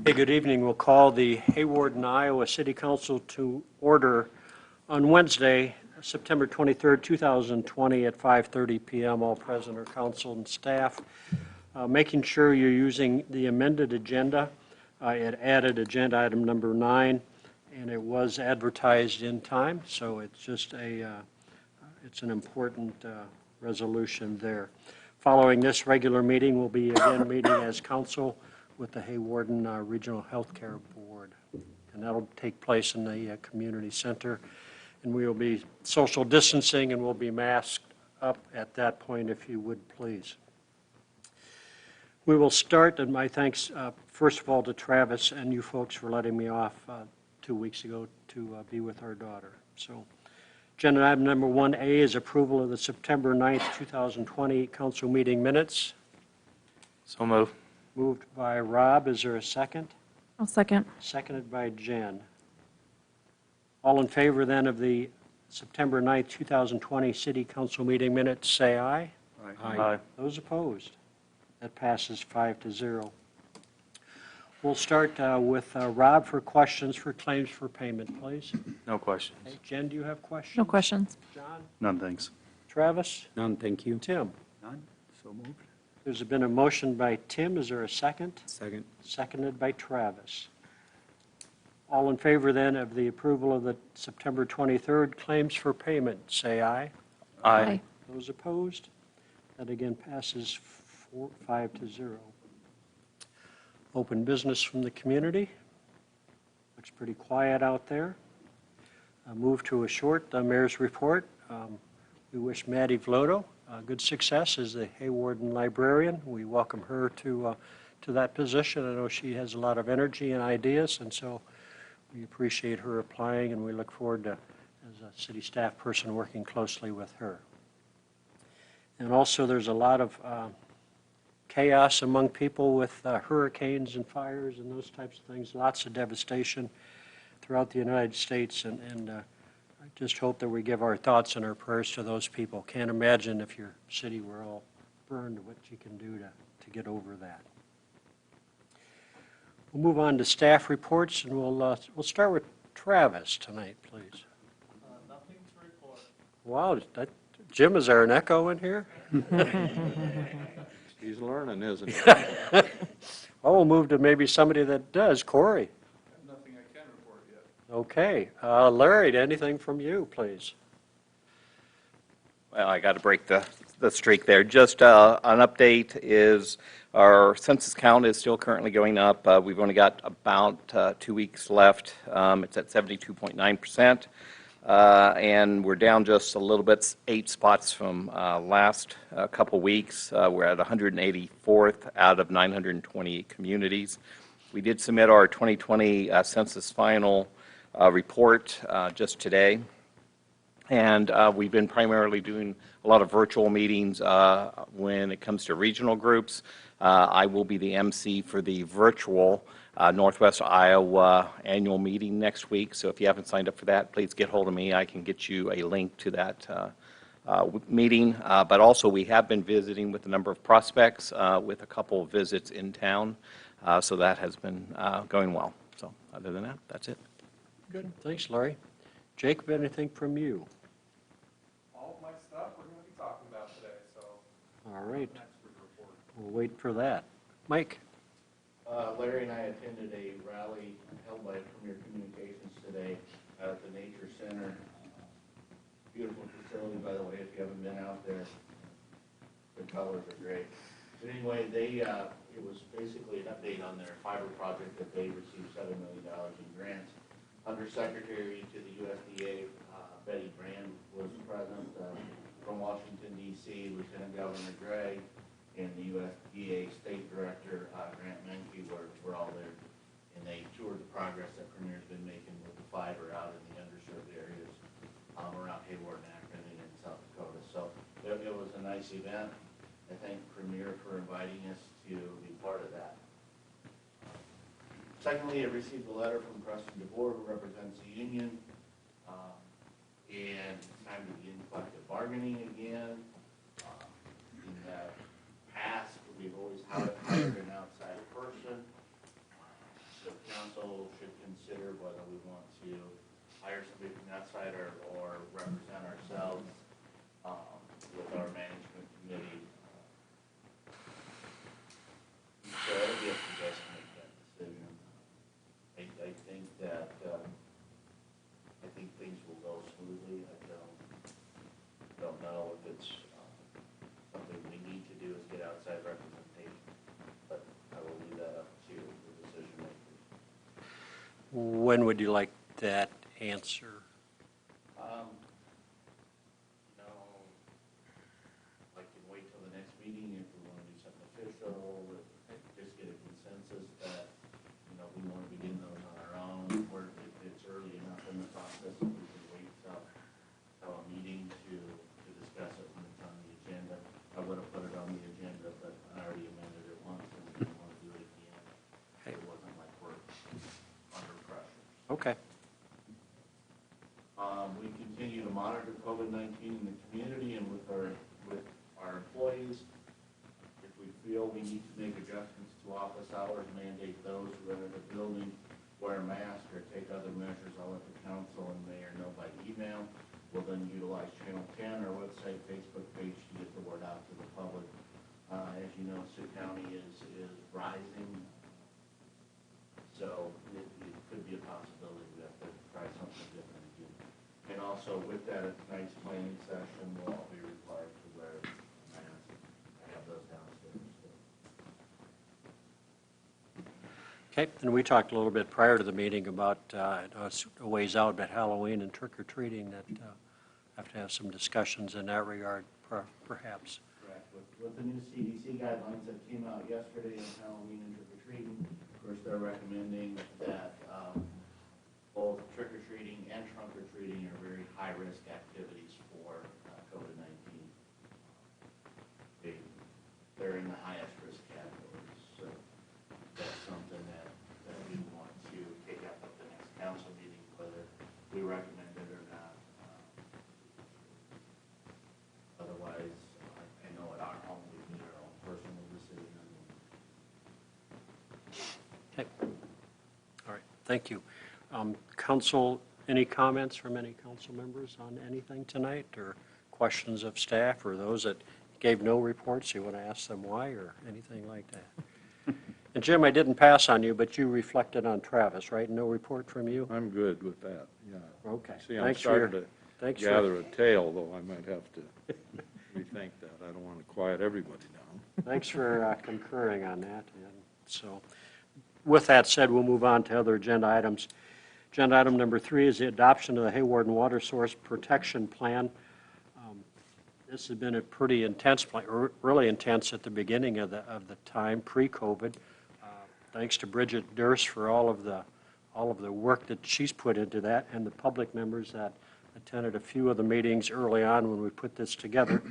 Hey, good evening. We'll call the Hawarden, Iowa City Council to order on Wednesday, September 23rd, 2020 at 5:30 p.m. All present are council and staff. Making sure you're using the amended agenda. It added agenda item number 9, and it was advertised in time, so it's just it's an important resolution there. Following this regular meeting, we'll be again meeting as council with the Hawarden Regional Healthcare Board. And that'll take place in the community center. And we will be social distancing and we'll be masked up at that point, if you would please. We will start, and my thanks first of all to Travis and you folks for letting me off 2 weeks ago to be with our daughter. So agenda item number 1A is approval of the September 9th, 2020 council meeting minutes. So moved. Moved by Rob. Is there a second? I'll second. Seconded by Jen. All in favor then of the September 9th, 2020 City Council meeting minutes, say aye. Aye. Those opposed? That passes 5-0. We'll start with Rob for questions for claims for payment, please. No questions. Hey, Jen, do you have questions? No questions. John? None, thanks. Travis? None, thank you. Tim? None, so moved. There's been a motion by Tim. Is there a second? Second. Seconded by Travis. All in favor then of the approval of the September 23rd claims for payment, say aye. Aye. Those opposed? That again passes 5-0. Open business from the community. Looks pretty quiet out there. Move to a short mayor's report. We wish Maddie Vloto good success as the Hawarden librarian. We welcome her to that position. I know she has a lot of energy and ideas, and so we appreciate her applying, and we look forward to, as a city staff person, working closely with her. And also there's a lot of chaos among people with hurricanes and fires and those types of things, lots of devastation throughout the United States, and I just hope that we give our thoughts and our prayers to those people. Can't imagine if your city were all burned, what you can do to get over that. We'll move on to staff reports, and we'll start with Travis tonight, please. Nothing to report. Wow, Jim, is there an echo in here? He's learning, isn't he? Oh, we'll move to maybe somebody that does. Corey. Nothing I can report yet. Okay. Larry, anything from you, please? Well, I got to break the streak there. Just an update is our census count is still currently going up. We've only got about 2 weeks left. It's at 72.9%. And we're down just a little bit, 8 spots from last couple weeks. We're at 184th out of 928 communities. We did submit our 2020 census final report just today. And we've been primarily doing a lot of virtual meetings when it comes to regional groups. I will be the MC for the virtual Northwest Iowa annual meeting next week. So if you haven't signed up for that, please get hold of me. I can get you a link to that meeting. But also we have been visiting with a number of prospects with a couple of visits in town. So that has been going well. So other than that, that's it. Good. Thanks, Larry. Jacob, anything from you? All of my stuff we're going to be talking about today, so. All right. Next week report. We'll wait for that. Mike? Larry and I attended a rally held by Premier Communications today at the Nature Center. Beautiful facility, by the way, if you haven't been out there. The colors are great. But anyway, it was basically an update on their fiber project that they received $7 million in grants. Undersecretary to the USDA, Betty Brand, was present from Washington, D.C., Lieutenant Governor Gray, and the USDA State Director, Grant Menke, were all there. And they toured the progress that Premier's been making with the fiber out in the underserved areas around Hawarden, Akron, and in South Dakota. So it was a nice event. I thank Premier for inviting us to be part of that. Secondly, I received a letter from Preston DeBoer, who represents the union, and it's time to begin collective bargaining again. In the past, we've always hired an outside person. When would you like that answer? You know, I can wait till the next meeting if we want to do something official, just get a consensus that, you know, we want to begin those on our own, or if it's early enough in the process, if we can wait till a meeting to discuss it when it's on the agenda. I would have put it on the agenda, but I already amended it once and we didn't want to do it again. It wasn't like we're under pressure. Okay. We continue to monitor COVID-19 in the community and with our employees. If we feel we need to make adjustments to office hours, mandate those who enter the building wear a mask or take other measures, I'll let the council and mayor know by email. We'll then utilize Channel 10, our website, Facebook page to get the word out to the public. As you know, Sioux County is rising, so it could be a possibility we have to try something different again. And also with that, at tonight's planning session, we'll all be required to wear masks. I have those downstairs. Okay, and we talked a little bit prior to the meeting about, it's a ways out, but Halloween and trick-or-treating, that have to have some discussions in that regard, perhaps. Correct. With the new CDC guidelines that came out yesterday on Halloween and trick-or-treating, of course, they're recommending that both trick-or-treating and trunk-or-treating are very high-risk activities for COVID-19. They're in the highest risk categories, so that's something that we want to take up at the next council meeting, whether we recommend it or not. Otherwise, I know at our home, we made our own personal decision. Okay. All right, thank you. Council, any comments from any council members on anything tonight, or questions of staff, or those that gave no reports, you want to ask them why, or anything like that? And Jim, I didn't pass on you, but you reflected on Travis, right? No report from you? I'm good with that, yeah. Okay. See, I'm Thanks for your- starting to thanks for- gather a tail, though I might have to rethink that. I don't want to quiet everybody down. Thanks for concurring on that. And so, with that said, we'll move on to other agenda items. Agenda item number 3 is the adoption of the Hawarden Water Source Protection Plan. This has been a pretty intense plan, or really intense at the beginning of the time, pre-COVID. Thanks to Bridget Durst for all of the work that she's put into that, and the public members that attended a few of the meetings early on when we put this together,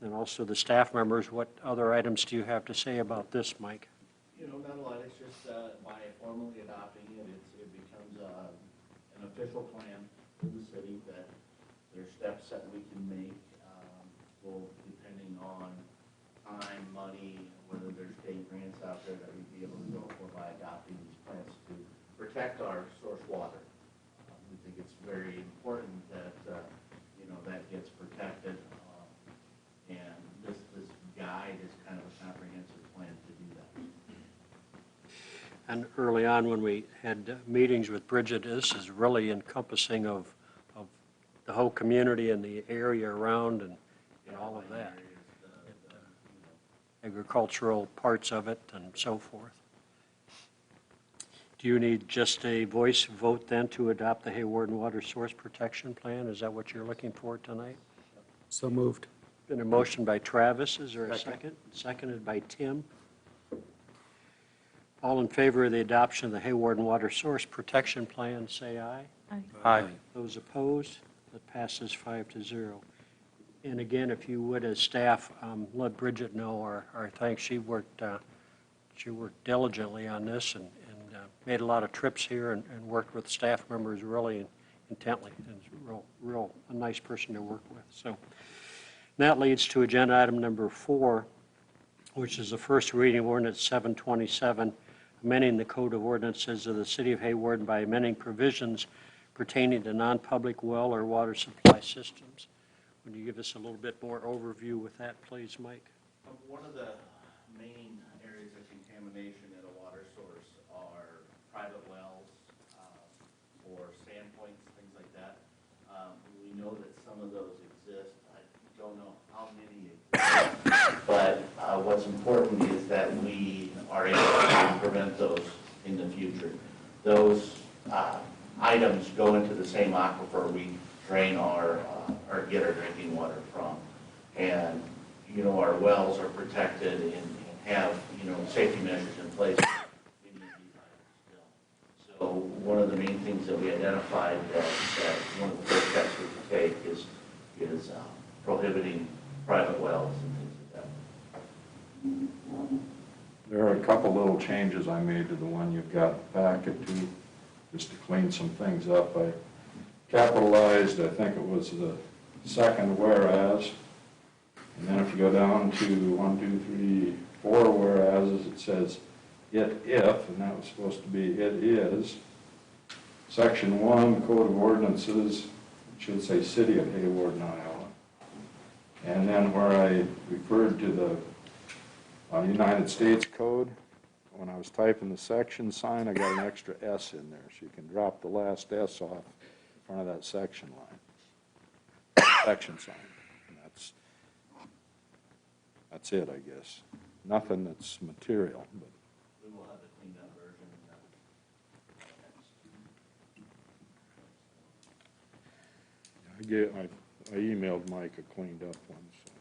and also the staff members. What other items do you have to say about this, Mike? You know, not a lot, it's just by formally adopting it, it becomes an official plan for the city that there's steps that we can make, depending on time, money, whether there's state grants out there that we'd be able to go for by adopting these plans to protect our source water. We think it's very important that, that gets protected, and this guide is kind of a comprehensive plan to do that. And early on, when we had meetings with Bridget, this is really encompassing of the whole community and the area around and all of that. Agricultural parts of it and so forth. Do you need just a voice vote then to adopt the Hawarden Water Source Protection Plan? Is that what you're looking for tonight? So moved. Been a motion by Travis. Is there a second? Seconded by Tim. All in favor of the adoption of the Hawarden Water Source Protection Plan, say aye. Aye. Aye. Those opposed? That passes 5-0. And again, if you would, as staff, let Bridget know our thanks. She worked diligently on this and made a lot of trips here and worked with staff members really intently. And a nice person to work with. So that leads to agenda item number 4, which is the first reading of ordinance 727, amending the Code of Ordinances of the City of Hawarden by amending provisions pertaining to non-public well or water supply systems. Would you give us a little bit more overview with that, please, Mike? One of the main areas of contamination at a water source are private wells or sand points, things like that. We know that some of those exist. I don't know how many exist, but what's important is that we are able to prevent those in the future. Those items go into the same aquifer we drain or get our drinking water from. And, you know, our wells are protected and have, you know, safety measures in place. We need these items still. So one of the main things that we identified that one of the first steps we could take is prohibiting private wells and things like that. There are a couple little changes I made to the one you've got in the packet too, just to clean some things up. I capitalized, I think it was the second whereas, and then if you go down to 1, 2, 3, 4 whereases, it says it if, and that was supposed to be it is. Section 1, Code of Ordinances, it should say City of Hawarden, Iowa. And then where I referred to the United States Code, when I was typing the section sign, I got an extra S in there, so you can drop the last S off in front of that section line, section sign. And that's it, I guess. Nothing that's material, but. We will have a cleaned up version of that. I emailed Mike a cleaned up one, so.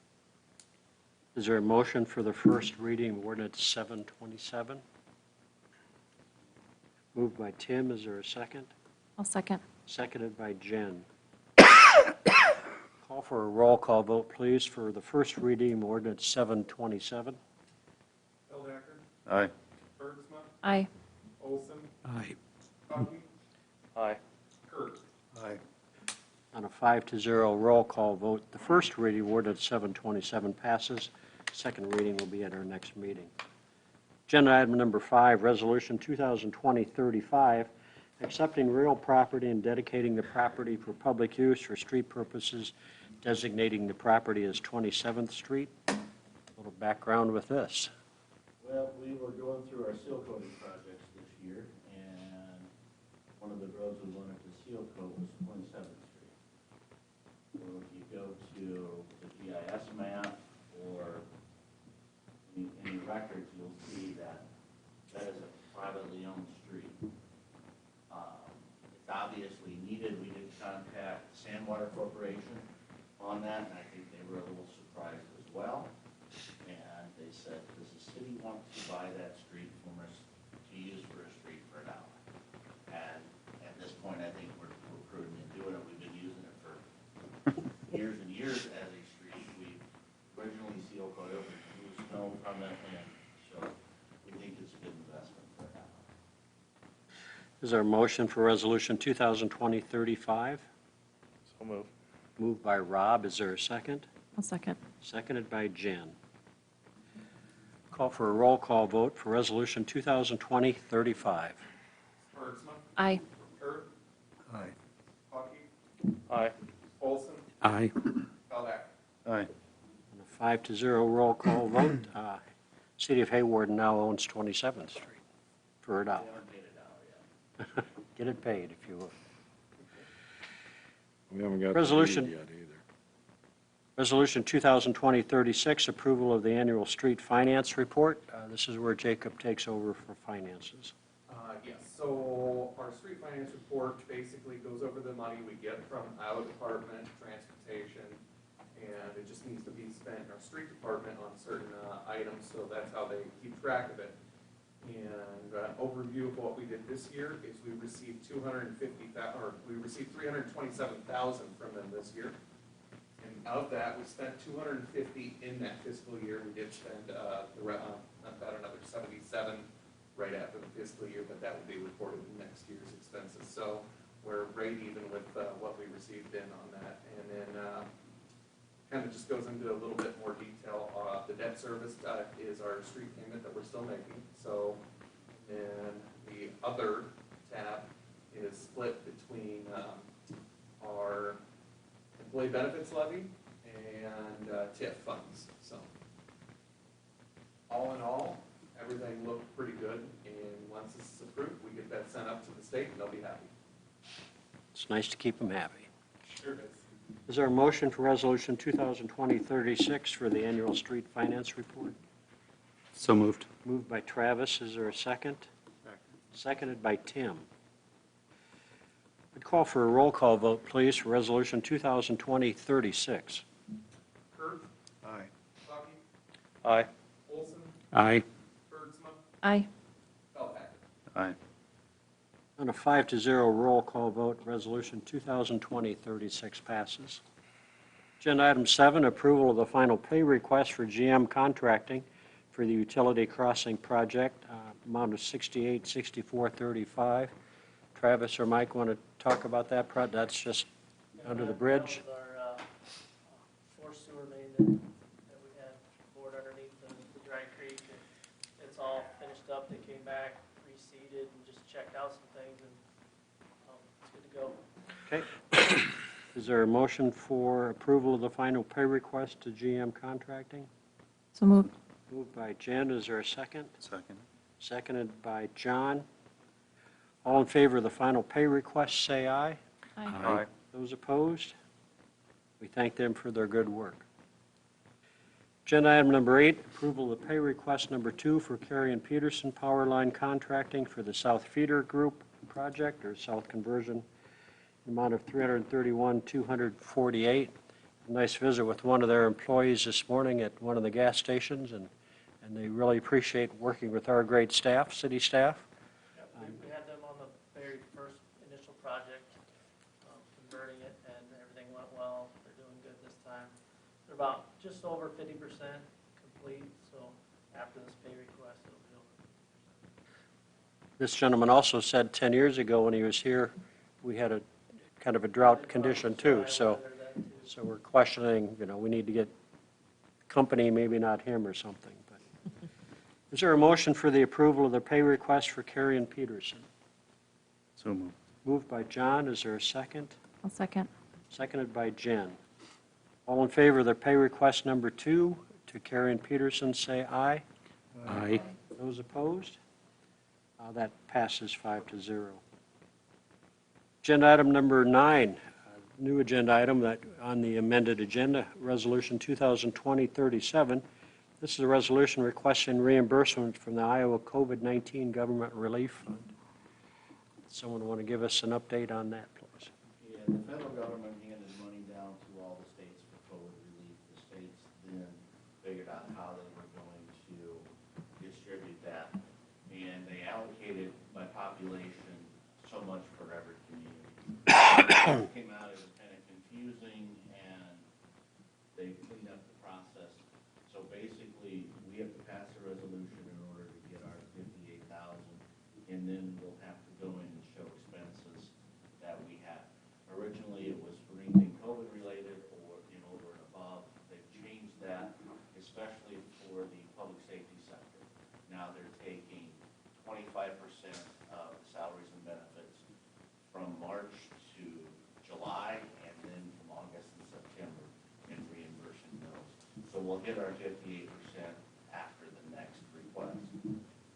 Is there a motion for the first reading of ordinance 727? Moved by Tim, is there a second? I'll second. Seconded by Jen. Call for a roll call vote, please, for the first reading of ordinance 727. Eldacker, Aye. Bergsma, Aye. Olson, Aye. Bucky, Aye. Kurt. Aye. On a 5-0 roll call vote, the first reading of ordinance 727 passes. Second reading will be at our next meeting. Agenda item number 5, resolution 2020-35, accepting real property and dedicating the property for public use for street purposes, designating the property as 27th Street. A little background with this. Well, we were going through our seal coating projects this year, and one of the roads we wanted to seal coat was 27th Street. So if you go to the GIS map or any records, you'll see that that is a privately owned street. It's obviously needed. We did contact Sandwater Corporation on that, and I think they were a little surprised as well. And they said, does the city want to buy that street from us to use for a street for $1? And at this point, I think we're prudent in doing it. We've been using it for years and years as a street. We originally seal coated with blue stone from it, and so we think it's a good investment for $1. Is there a motion for resolution 2020-35? So moved. Moved by Rob. Is there a second? I'll second. Seconded by Jen. Call for a roll call vote for resolution 2020-35. Bergsma, Aye. Kurt, Aye. Bucky, Aye. Olson, Aye. Eldacker. Aye. On a 5-0 roll call vote, City of Hawarden now owns 27th Street for $1. They haven't paid $1 yet. Get it paid, if you will. We haven't got the Resolution. deed yet either. Resolution 2020-36, approval of the annual street finance report. This is where Jacob takes over for finances. Yes, so our street finance report basically goes over the money we get from our department, transportation, and it just needs to be spent in our street department on certain items, so that's how they keep track of it. And overview of what we did this year is we received $327,000 from them this year. And of that, we spent $250 in that fiscal year. We did spend about another $77 right after the fiscal year, but that will be reported in next year's expenses. So we're right even with what we received in on that. And then kind of just goes into a little bit more detail. The debt service is our street payment that we're still making. So, and the other tab is split between our employee benefits levy and TIF funds. So, all in all, everything looked pretty good. And once this is approved, we get that sent up to the state, and they'll be happy. It's nice to keep them happy. Sure is. Is there a motion for resolution 2020-36 for the annual street finance report? So moved. Moved by Travis. Is there a second? Seconded by Tim. I'd call for a roll call vote, please, for Resolution 2020-36. Kurth, Aye. Bucky, Aye. Olson, Aye. Bergsma, Aye. Feldhacker. Aye. On a 5-0 roll call vote, Resolution 2020-36 passes. Agenda item 7, approval of the final pay request for GM contracting for the utility crossing project, amount of $68,6435. Travis or Mike want to talk about that? That's just under the bridge? That was our forced sewer main that we had bored underneath the dry creek. It's all finished up. They came back, reseeded, and just checked out some things, and it's good to go. Okay. Is there a motion for approval of the final pay request to GM Contracting? So moved. Moved by Jen. Is there a second? Second. Seconded by John. All in favor of the final pay request, say aye. Aye. Those opposed? We thank them for their good work. Agenda item number 8, approval of pay request number 2 for Carey and Peterson Power Line Contracting for the South Feeder Group project, or South Conversion, amount of $331,248. A nice visit with one of their employees this morning at one of the gas stations, and they really appreciate working with our great staff, city staff. We had them on the very first initial project, converting it, and everything went well. They're doing good this time. They're about just over 50% complete, so after this pay request, it'll be over. This gentleman also said 10 years ago when he was here, we had a kind of a drought condition too, so we're questioning, we need to get company, maybe not him or something. But is there a motion for the approval of the pay request for Carey and Peterson? So moved. Moved by John. Is there a second? I'll second. Seconded by Jen. All in favor of the pay request number 2 to Carey and Peterson, say aye. Aye. Those opposed? That passes 5-0. Agenda item number 9, new agenda item that on the amended agenda, Resolution 2020-37. This is a resolution requesting reimbursement from the Iowa COVID-19 Government Relief Fund. Someone want to give us an update on that, please? Yeah, the federal government handed money down to all the states for COVID relief. The states then figured out how they were going to distribute that. And they allocated by population so much for every community. It came out, it was kind of confusing, and they cleaned up the process. So basically, we have to pass a resolution in order to get our $58,000, and then we'll have to go in and show expenses that we have. Originally, it was for anything COVID related or over and above. They've changed that, especially for the public safety sector. Now they're taking 25% of the salaries and benefits from March to July, and then from August and September, and reimbursing those. So we'll get our 58% after the next request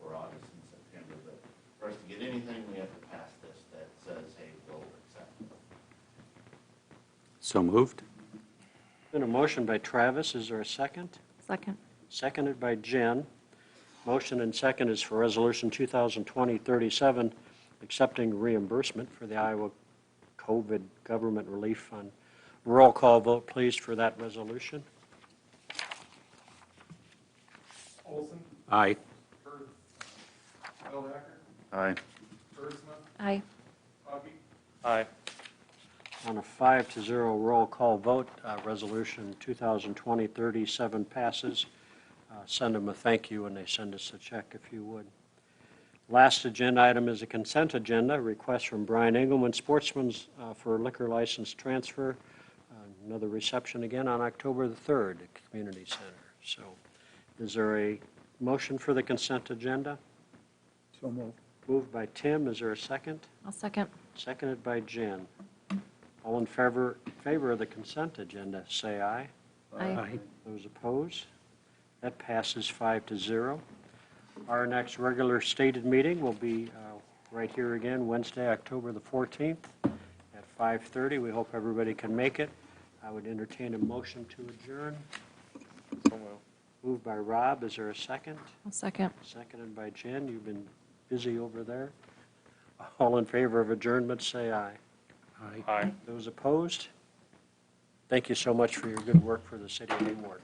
for August and September. But for us to get anything, we have to pass this that says, hey, we'll accept it. So moved. Been a motion by Travis. Is there a second? Second. Seconded by Jen. Motion and second is for Resolution 2020-37, accepting reimbursement for the Iowa COVID Government Relief Fund. Roll call vote, please, for that resolution. Olson, Aye. Kurth, Feldhacker, Aye. Bergsma, Aye. Bucky, Aye. On a 5-0 roll call vote, Resolution 2020-37 passes. Send them a thank you when they send us a check, if you would. Last agenda item is a consent agenda, request from Brian Engelman, Sportsman's, for liquor license transfer. Another reception again on October the 3rd at Community Center. So is there a motion for the consent agenda? So moved. Moved by Tim. Is there a second? I'll second. Seconded by Jen. All in favor of the consent agenda, say aye. Aye. Those opposed? That passes 5-0. Our next regular stated meeting will be right here again, Wednesday, October the 14th at 5:30. We hope everybody can make it. I would entertain a motion to adjourn. So moved. Moved by Rob. Is there a second? I'll second. Seconded by Jen. You've been busy over there. All in favor of adjournment, say aye. Aye. Those opposed? Thank you so much for your good work for the city of Hawarden.